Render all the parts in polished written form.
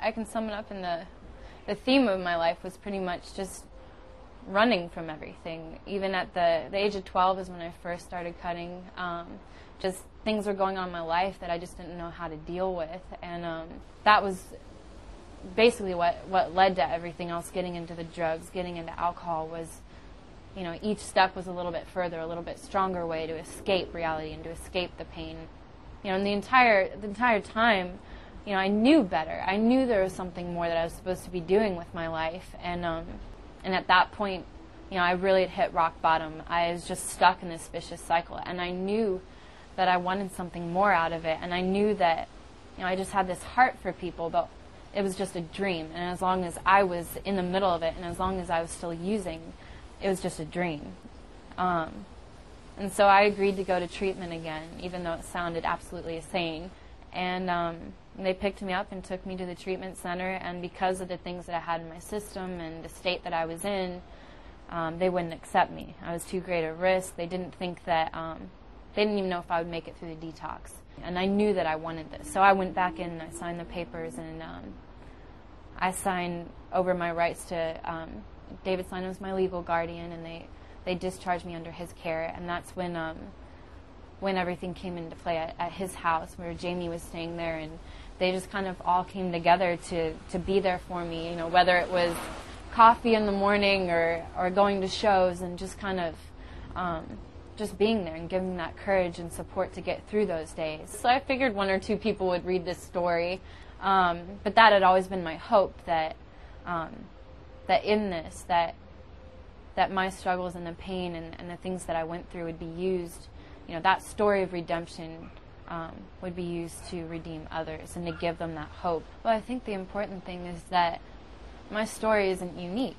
I can sum it up in the theme of my life was pretty much just running from everything. Even at the age of 12 is when I first started cutting. Just things were going on in my life that I just didn't know how to deal with, and that was basically what led to everything else. Getting into the drugs, getting into alcohol was, you know, each step was a little bit further, a little bit stronger way to escape reality and to escape the pain. You know, and the entire time, you know, I knew better. I knew there was something more that I was supposed to be doing with my life, and at that point, you know, I really had hit rock bottom. I was just stuck in this vicious cycle, and I knew that I wanted something more out of it, and I knew that, you know, I just had this heart for people, but it was just a dream, and as long as I was in the middle of it, and as long as I was still using, it was just a dream. And so I agreed to go to treatment again, even though it sounded absolutely insane. And they picked me up and took me to the treatment center, and because of the things that I had in my system and the state that I was in, they wouldn't accept me. I was too great a risk. They didn't think that, they didn't even know if I would make it through the detox. And I knew that I wanted this. So I went back in and I signed the papers, and I signed over my rights to, David Stein was my legal guardian, and they discharged me under his care. And that's when everything came into play at his house, where Jamie was staying there, and they just kind of all came together to be there for me, you know, whether it was coffee in the morning or going to shows, and just kind of just being there and giving that courage and support to get through those days. So I figured one or two people would read this story, but that had always been my hope, that in this, that my struggles and the pain and the things that I went through would be used, you know, that story of redemption would be used to redeem others and to give them that hope. Well, I think the important thing is that my story isn't unique.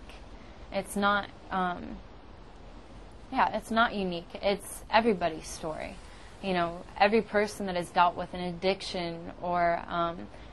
It's not, it's not unique. It's everybody's story. You know, every person that has dealt with an addiction or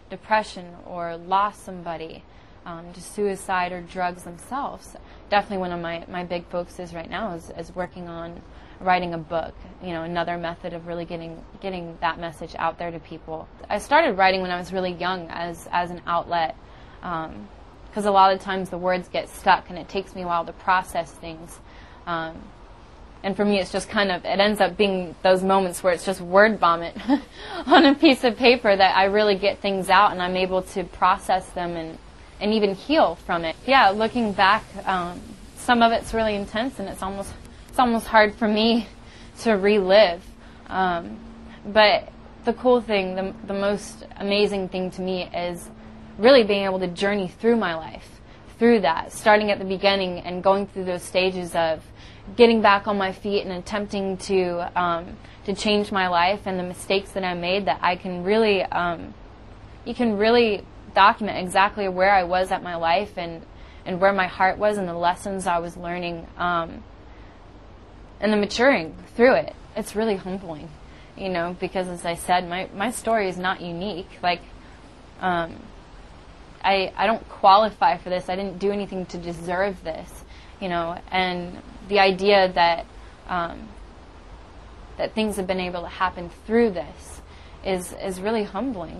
depression or lost somebody to suicide or drugs themselves. Definitely one of my big focuses right now is working on writing a book, you know, another method of really getting that message out there to people. I started writing when I was really young as an outlet, because a lot of times the words get stuck and it takes me a while to process things. And for me, it's just kind of, it ends up being those moments where it's just word vomit on a piece of paper that I really get things out and I'm able to process them and even heal from it. Yeah, looking back, some of it's really intense, and it's almost hard for me to relive. But the cool thing, the most amazing thing to me is really being able to journey through my life, through that, starting at the beginning and going through those stages of getting back on my feet and attempting to change my life, and the mistakes that I made, that I can really, you can really document exactly where I was at my life and where my heart was and the lessons I was learning, and the maturing through it. It's really humbling, you know, because as I said, my story is not unique. Like, I don't qualify for this. I didn't do anything to deserve this, you know, and the idea that that things have been able to happen through this is really humbling.